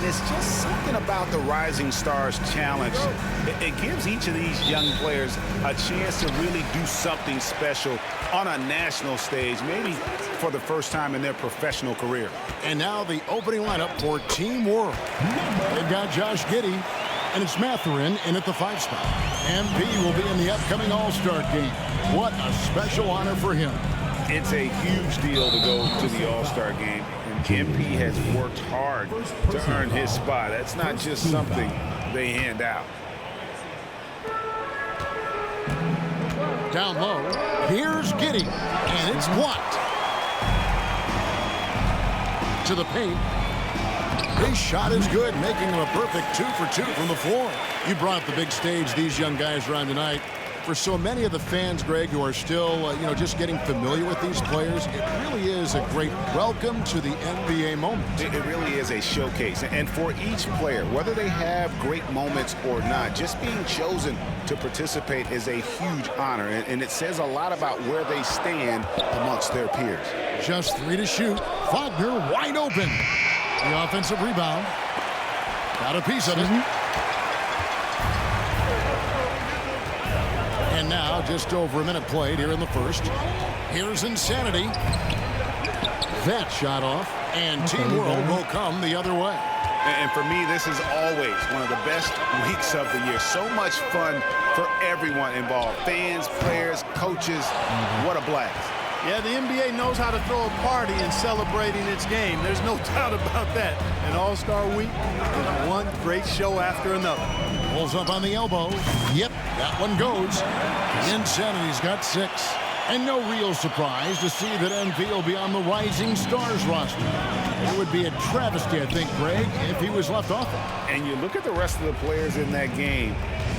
And it's just something about the Rising Stars Challenge. It gives each of these young players a chance to really do something special on a national stage, maybe for the first time in their professional career. And now the opening lineup for Team World. They've got Josh Giddey, and it's Mathurin in at the 5 spot. MP will be in the upcoming All-Star game. What a special honor for him. It's a huge deal to go to the All-Star game. And MP has worked hard to earn his spot. That's not just something they hand out. Down low, here's Giddey, and it's blocked. To the paint. His shot is good, making him a perfect 2 for 2 from the floor. You brought up the big stage these young guys are on tonight. For so many of the fans, Greg, who are still, just getting familiar with these players, it really is a great welcome to the NBA moment. It really is a showcase. And for each player, whether they have great moments or not, just being chosen to participate is a huge honor. And it says a lot about where they stand amongst their peers. Just 3 to shoot. Wagner wide open. The offensive rebound. Got a piece of it. And now just over a minute played here in the first. Here's Insanity. That shot off. And Team World will come the other way. And for me, this is always one of the best weeks of the year. So much fun for everyone involved. Fans, players, coaches. What a blast. Yeah, the NBA knows how to throw a party in celebrating its game. There's no doubt about that. And All-Star Week is one great show after another. Pulls up on the elbow. Yep, that one goes. Insanity's got 6. And no real surprise to see that MP will be on the Rising Stars roster. It would be a travesty, I think, Greg, if he was left off it. And you look at the rest of the players in that game,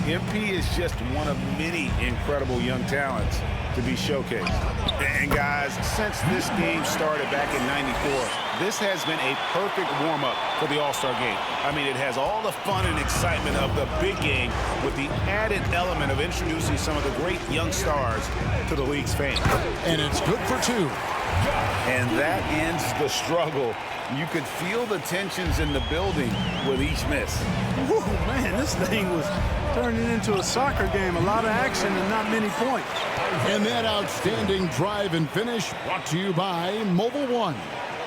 MP is just one of many incredible young talents to be showcased. And guys, since this game started back in '94, this has been a perfect warm-up for the All-Star game. I mean, it has all the fun and excitement of the big game with the added element of introducing some of the great young stars to the league's fans. And it's good for 2. And that ends the struggle. You could feel the tensions in the building with each miss. Whew, man, this thing was turning into a soccer game. A lot of action and not many points. And that outstanding drive and finish brought to you by Mobile One.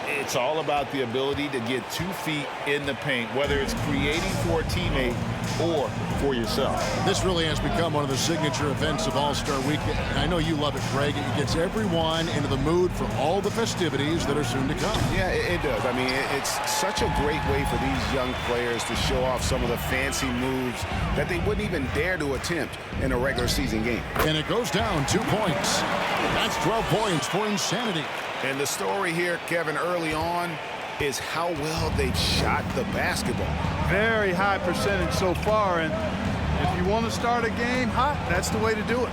It's all about the ability to get 2 feet in the paint, whether it's creating for a teammate or for yourself. This really has become one of the signature events of All-Star Weekend. I know you love it, Greg. It gets everyone into the mood for all the festivities that are soon to come. Yeah, it does. I mean, it's such a great way for these young players to show off some of the fancy moves that they wouldn't even dare to attempt in a regular season game. And it goes down 2 points. That's 12 points for Insanity. And the story here, Kevin, early on is how well they've shot the basketball. Very high percentage so far, and if you want to start a game hot, that's the way to do it.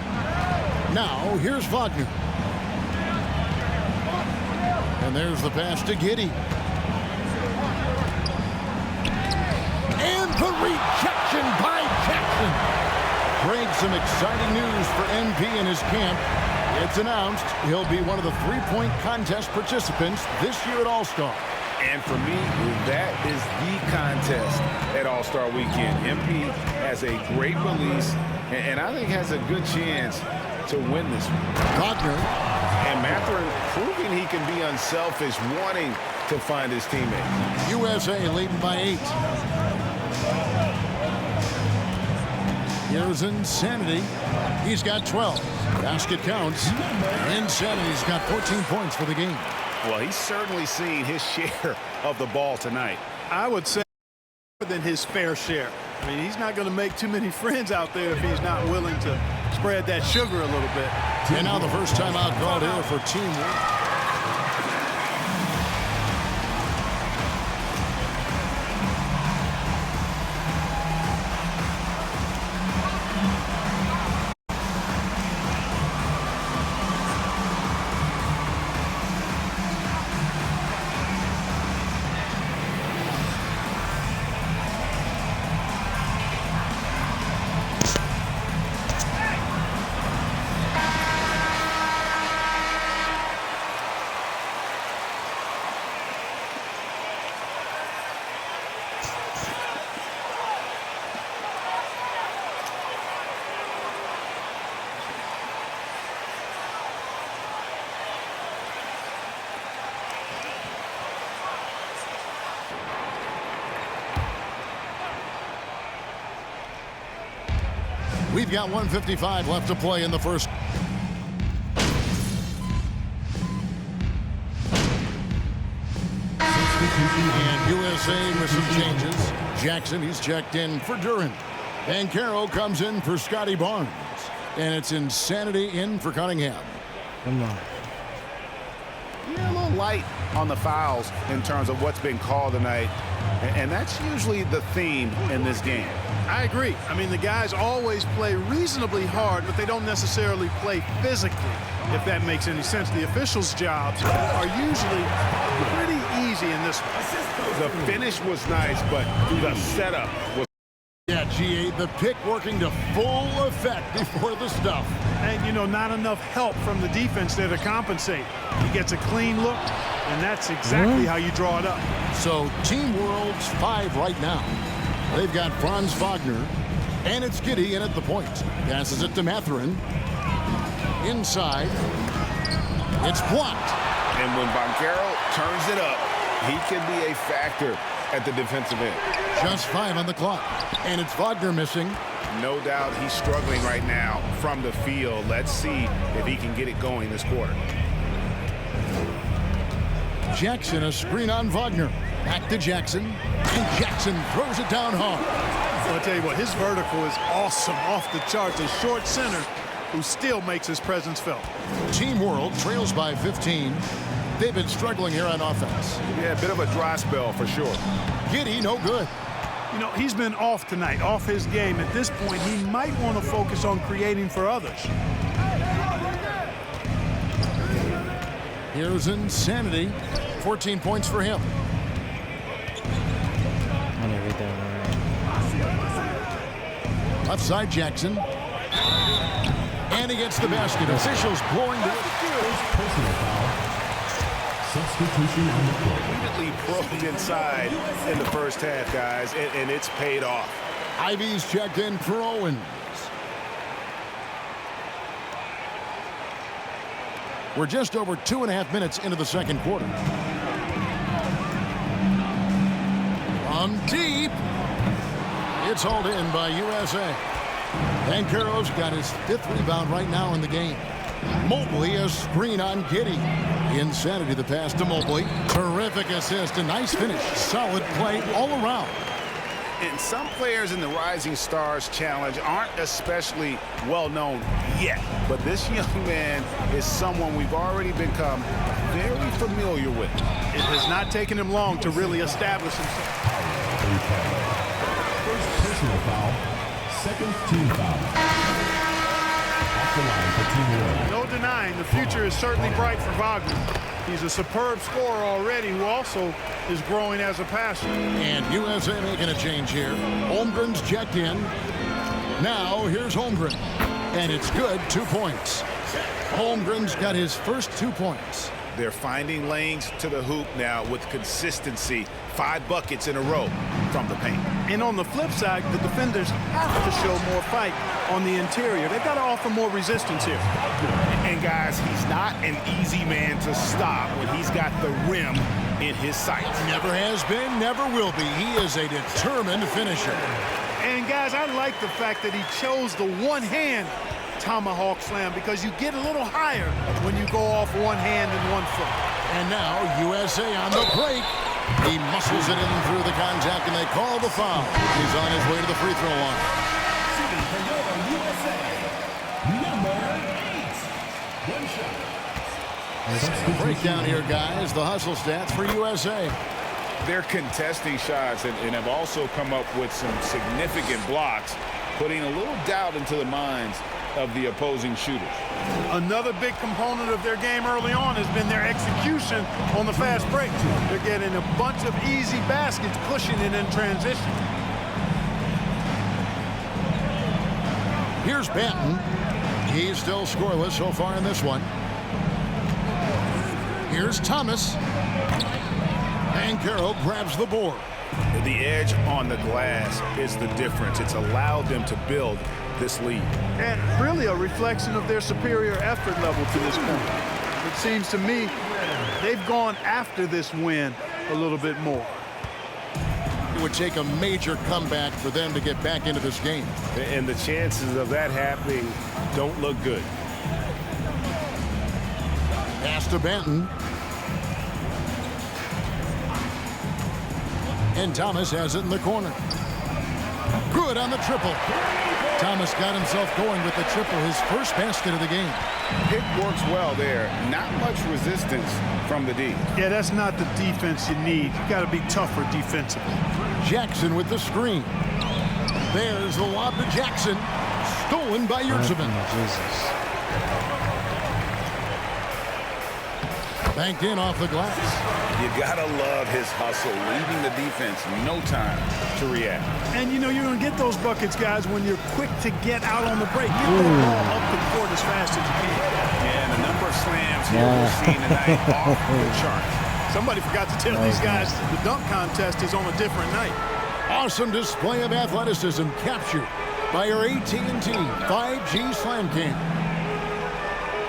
Now, here's Wagner. And there's the pass to Giddey. And the rejection by Jackson. Greg, some exciting news for MP and his camp. It's announced he'll be one of the 3-point contest participants this year at All-Star. And for me, that is the contest at All-Star Weekend. MP has a great release, and I think has a good chance to win this one. Wagner. And Mathurin proving he can be unselfish, wanting to find his teammates. USA leading by 8. Here's Insanity. He's got 12. Basket counts. Insanity's got 14 points for the game. Well, he's certainly seen his share of the ball tonight. I would say more than his fair share. I mean, he's not going to make too many friends out there if he's not willing to spread that sugar a little bit. And now the first time out called here for Team World. We've got 1:55 left to play in the first. And USA with some changes. Jackson, he's checked in for Duran. Banchero comes in for Scotty Barnes. And it's Insanity in for Cunningham. Come on. Yeah, a little light on the fouls in terms of what's been called tonight. And that's usually the theme in this game. I agree. I mean, the guys always play reasonably hard, but they don't necessarily play physically, if that makes any sense. The officials' jobs are usually pretty easy in this one. The finish was nice, but the setup was... Yeah, G8, the pick working to full effect before the stuff. And, you know, not enough help from the defense there to compensate. He gets a clean look, and that's exactly how you draw it up. So, Team World's 5 right now. They've got Franz Wagner, and it's Giddey in at the point. Passes it to Mathurin. Inside. It's blocked. And when Banchero turns it up, he can be a factor at the defensive end. Just 5 on the clock. And it's Wagner missing. No doubt he's struggling right now from the field. Let's see if he can get it going this quarter. Jackson, a screen on Wagner. Back to Jackson. And Jackson throws it down hard. I'll tell you what, his vertical is awesome, off the charts. A short center who still makes his presence felt. Team World trails by 15. They've been struggling here on offense. Yeah, a bit of a dry spell for sure. Giddey, no good. You know, he's been off tonight, off his game. At this point, he might want to focus on creating for others. Here's Insanity. 14 points for him. I didn't read that right. Left side, Jackson. And he gets the basket. Officials blowing the... Personal foul. Substitution on the court. Immediately probed inside in the first half, guys, and it's paid off. Ivy's checked in for Owens. We're just over 2.5 minutes into the second quarter. From deep. It's hauled in by USA. Banchero's got his 5th rebound right now in the game. Mobley, a screen on Giddey. Insanity, the pass to Mobley. Terrific assist, a nice finish. Solid play all around. And some players in the Rising Stars Challenge aren't especially well known yet. But this young man is someone we've already become very familiar with. It has not taken him long to really establish himself. First personal foul. Second team foul. Off the line for Team World. No denying the future is certainly bright for Wagner. He's a superb scorer already who also is growing as a passer. And USA making a change here. Holmgren's checked in. Now here's Holmgren. And it's good, 2 points. Holmgren's got his first 2 points. They're finding lanes to the hoop now with consistency. 5 buckets in a row from the paint. And on the flip side, the defenders have to show more fight on the interior. They've got to offer more resistance here. And guys, he's not an easy man to stop when he's got the rim in his sights. Never has been, never will be. He is a determined finisher. And guys, I like the fact that he chose the one-hand tomahawk slam because you get a little higher when you go off one hand and 1 foot. And now USA on the break. He muscles it in through the contact, and they call the foul. He's on his way to the free throw line. Shooting for USA. Number 8. 1 shot. Breakdown here, guys. The hustle stats for USA. They're contesting shots and have also come up with some significant blocks, putting a little doubt into the minds of the opposing shooters. Another big component of their game early on has been their execution on the fast break. They're getting a bunch of easy baskets, pushing it in transition. Here's Banton. He's still scoreless so far in this one. Here's Thomas. Banchero grabs the board. The edge on the glass is the difference. It's allowed them to build this lead. And really a reflection of their superior effort level to this point. It seems to me they've gone after this win a little bit more. It would take a major comeback for them to get back into this game. And the chances of that happening don't look good. Pass to Benton. And Thomas has it in the corner. Good on the triple. Thomas got himself going with the triple, his first basket of the game. Pick works well there. Not much resistance from the D. Yeah, that's not the defense you need. You got to be tougher defensively. Jackson with the screen. There's the lob to Jackson. Stolen by Yurtseven. Jesus. Banked in off the glass. You gotta love his hustle, leaving the defense no time to react. And you know you're going to get those buckets, guys, when you're quick to get out on the break. Get that ball up the court as fast as you can. And the number of slams here we're seeing tonight off the charts. Somebody forgot to tell these guys the dunk contest is on a different night. Awesome display of athleticism captured by our AT&T 5G Slam Cam.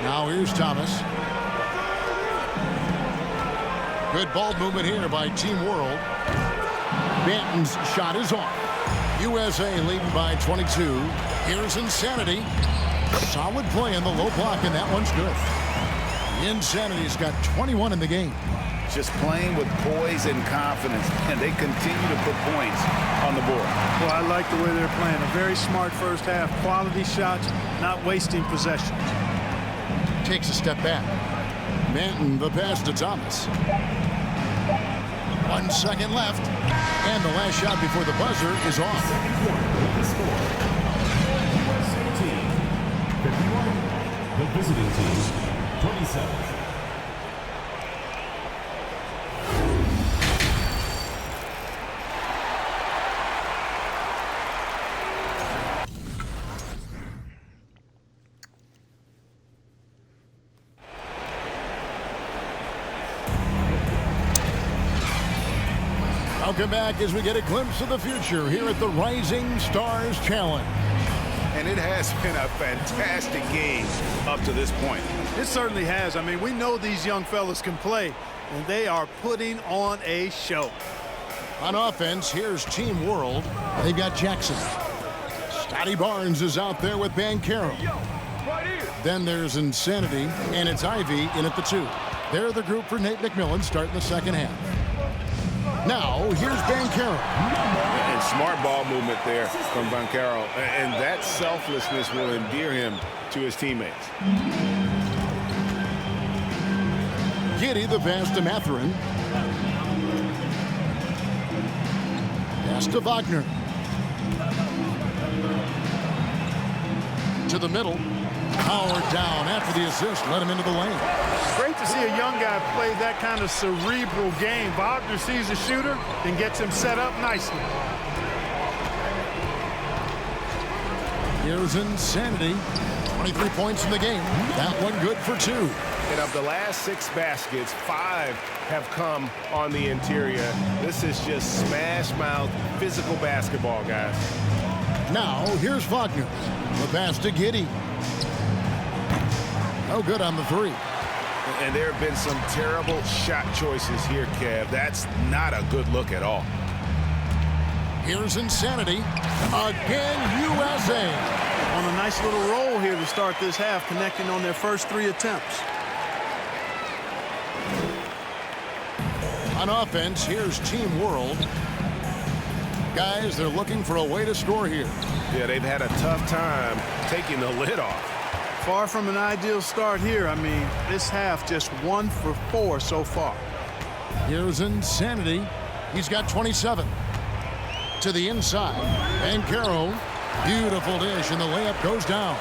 Now here's Thomas. Good ball movement here by Team World. Banton's shot is off. USA leading by 22. Here's Insanity. Solid play in the low block, and that one's good. Insanity's got 21 in the game. Just playing with poise and confidence, and they continue to put points on the board. Well, I like the way they're playing. A very smart first half. Quality shots, not wasting possessions. Takes a step back. Banton the pass to Thomas. 1 second left. And the last shot before the buzzer is off. The visiting team, 27. Welcome back as we get a glimpse of the future here at the Rising Stars Challenge. And it has been a fantastic game up to this point. It certainly has. I mean, we know these young fellas can play, and they are putting on a show. On offense, here's Team World. They've got Jackson. Scotty Barnes is out there with Banchero. Then there's Insanity, and it's Ivy in at the 2. They're the group for Nate McMillan starting the second half. Now, here's Banchero. And smart ball movement there from Banchero. And that selflessness will endear him to his teammates. Giddey the pass to Mathurin. Pass to Wagner. To the middle. Howard down after the assist. Let him into the lane. Great to see a young guy play that kind of cerebral game. Wagner sees a shooter and gets him set up nicely. Here's Insanity. 23 points in the game. That one good for 2. And of the last 6 baskets, 5 have come on the interior. This is just smash mouth physical basketball, guys. Now, here's Wagner. The pass to Giddey. No good on the 3. And there have been some terrible shot choices here, Kev. That's not a good look at all. Here's Insanity. Again, USA. On a nice little roll here to start this half, connecting on their first 3 attempts. On offense, here's Team World. Guys, they're looking for a way to score here. Yeah, they've had a tough time taking the lid off. Far from an ideal start here. I mean, this half just 1 for 4 so far. Here's Insanity. He's got 27. To the inside. Banchero. Beautiful dish, and the layup goes down.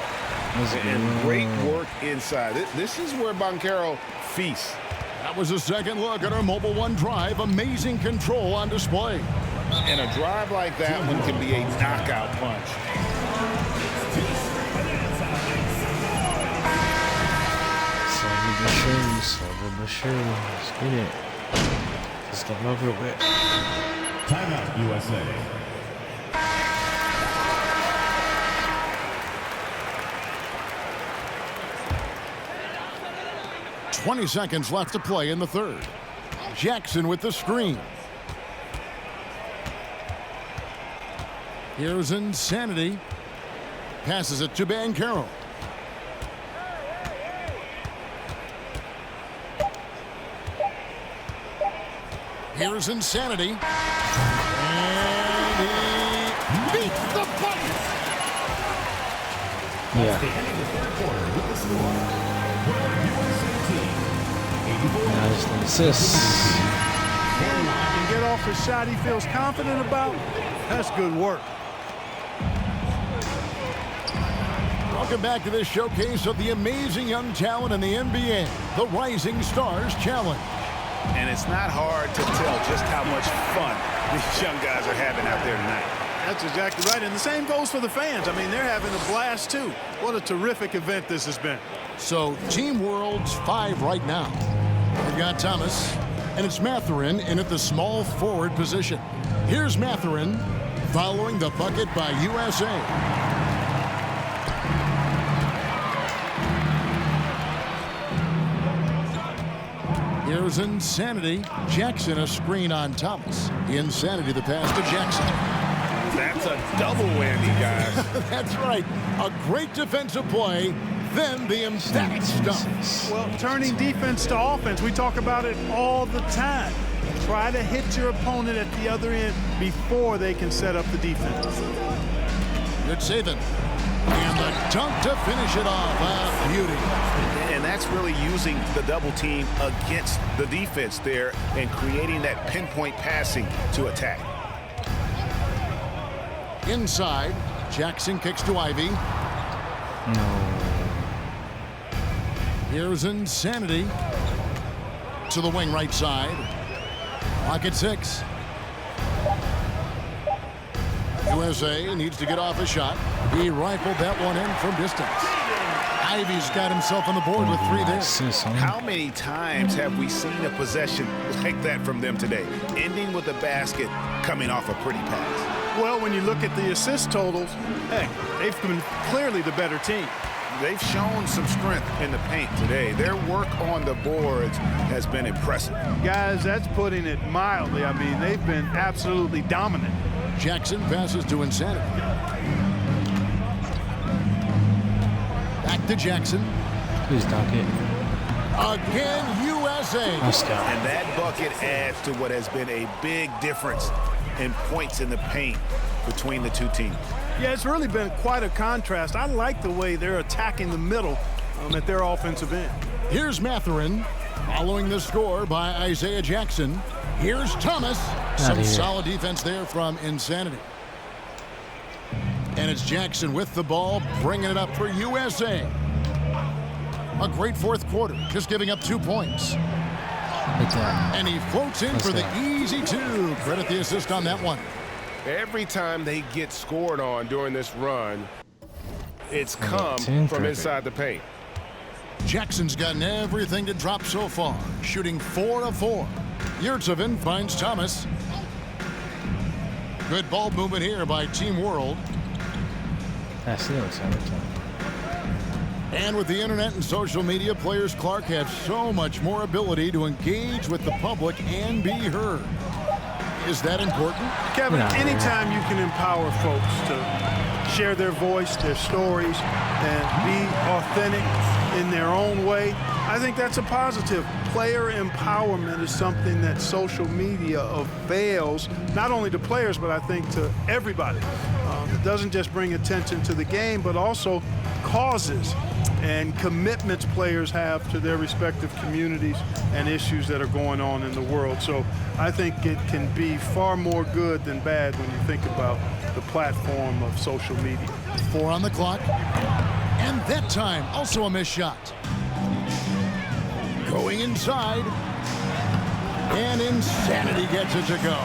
And great work inside. This is where Banchero feasts. That was a second look at our Mobile One drive. Amazing control on display. And a drive like that one can be a knockout punch. Silver the shoes. Get it. Let's get over it with. Timeout, USA. .20 seconds left to play in the third. Jackson with the screen. Here's Insanity. Passes it to Banchero. Here's Insanity. And he beats the bucket. Yeah. The end of the third quarter with the score. World USA team, 84. Nice assists. And get off a shot he feels confident about. That's good work. Welcome back to this showcase of the amazing young talent in the NBA, the Rising Stars Challenge. And it's not hard to tell just how much fun these young guys are having out there tonight. That's exactly right. And the same goes for the fans. I mean, they're having a blast, too. What a terrific event this has been. So, Team World's 5 right now. We've got Thomas, and it's Mathurin in at the small forward position. Here's Mathurin following the bucket by USA. Here's Insanity. Jackson a screen on Thomas. Insanity the pass to Jackson. That's a double whammy, guys. That's right. A great defensive play, then the emphatic stuff. Well, turning defense to offense, we talk about it all the time. Try to hit your opponent at the other end before they can set up the defense. Good saving. And the dunk to finish it off. A beauty. And that's really using the double team against the defense there and creating that pinpoint passing to attack. Inside, Jackson kicks to Ivy. No. Here's Insanity. To the wing right side. Pocket 6. USA needs to get off a shot. He rifled that one in from distance. Ivy's got himself on the board with 3 there. How many times have we seen a possession like that from them today, ending with a basket coming off a pretty pass? Well, when you look at the assist totals, hey, they've been clearly the better team. They've shown some strength in the paint today. Their work on the boards has been impressive. Guys, that's putting it mildly. I mean, they've been absolutely dominant. Jackson passes to Insanity. Back to Jackson. Please dunk it. Again, USA. Let's go. And that bucket adds to what has been a big difference in points in the paint between the two teams. Yeah, it's really been quite a contrast. I like the way they're attacking the middle at their offensive end. Here's Mathurin following the score by Isaiah Jackson. Here's Thomas. Some solid defense there from Insanity. And it's Jackson with the ball, bringing it up for USA. A great fourth quarter, just giving up 2 points. And he floats in for the easy 2. Credit the assist on that one. Every time they get scored on during this run, it's come from inside the paint. Jackson's gotten everything to drop so far, shooting 4 of 4. Yurtsevin finds Thomas. Good ball movement here by Team World. And with the internet and social media, players Clark have so much more ability to engage with the public and be heard. Is that important? Kevin, anytime you can empower folks to share their voice, their stories, and be authentic in their own way, I think that's a positive. Player empowerment is something that social media avails, not only to players, but I think to everybody. It doesn't just bring attention to the game, but also causes and commitments players have to their respective communities and issues that are going on in the world. So I think it can be far more good than bad when you think about the platform of social media. 4 on the clock. And that time, also a missed shot. Going inside. And Insanity gets it to go.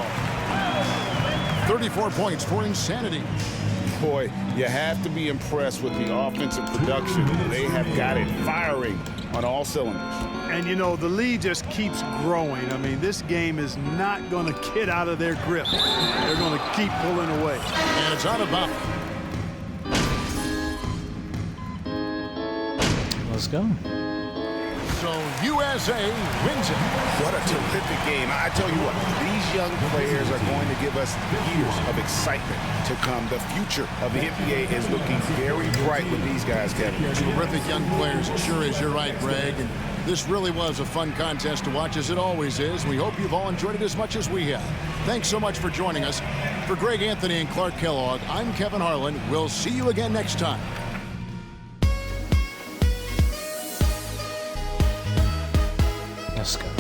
34 points for Insanity. Boy, you have to be impressed with the offensive production. They have got it firing on all cylinders. And, you know, the lead just keeps growing. I mean, this game is not going to get out of their grip. They're going to keep pulling away. And it's out of bounds. Let's go. So USA wins it. What a terrific game. I tell you what, these young players are going to give us years of excitement to come. The future of the NBA is looking very bright with these guys, Kevin. Terrific young players. It sure is. You're right, Greg. And this really was a fun contest to watch, as it always is. We hope you've all enjoyed it as much as we have. Thanks so much for joining us. For Greg Anthony and Clark Kellogg, I'm Kevin Harlan. We'll see you again next time. Let's go.